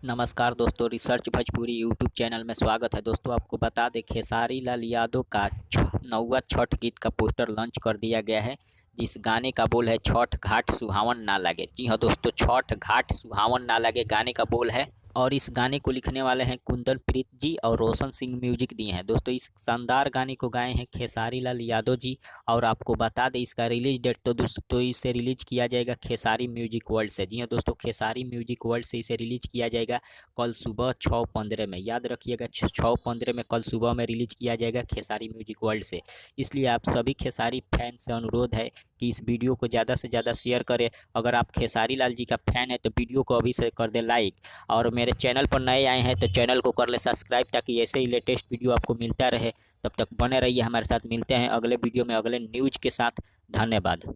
नमस्कार दोस्तों, research Bhojpuri YouTube channel में स्वागत है। दोस्तों आपको बता दें, खेसारी लाल यादव का नौवा छठ गीत का पोस्टर लॉन्च कर दिया गया है। जिस गाने का बोल है छठ घाट सुहावन ना लगे। जी हाँ दोस्तों, छठ घाट सुहावन ना लगे गाने का बोल है। और इस गाने को लिखने वाले हैं कुंदन प्रीत जी और रोशन सिंह म्यूजिक दिए हैं। दोस्तों इस शानदार गाने को गाए हैं खेसारी लाल यादव जी। और आपको बता दें, इसका रिलीज डेट तो दोस्तों इसे रिलीज किया जाएगा खेसारी म्यूजिक वर्ल्ड से। जी हाँ दोस्तों, खेसारी म्यूजिक वर्ल्ड से इसे रिलीज किया जाएगा कल सुबह 6:15 में। याद रखिएगा, 6:15 में कल सुबह में रिलीज किया जाएगा खेसारी म्यूजिक वर्ल्ड से। इसलिए आप सभी खेसारी फैन से अनुरोध है कि इस वीडियो को ज़्यादा से ज़्यादा शेयर करें। अगर आप खेसारी लाल जी का फैन है तो वीडियो को अभी से कर दें लाइक। और मेरे चैनल पर नए आए हैं तो चैनल को कर ले सब्सक्राइब, ताकि ऐसे ही लेटेस्ट वीडियो आपको मिलता रहे। तब तक बने रहिए हमारे साथ। मिलते हैं अगले वीडियो में अगले न्यूज के साथ। धन्यवाद।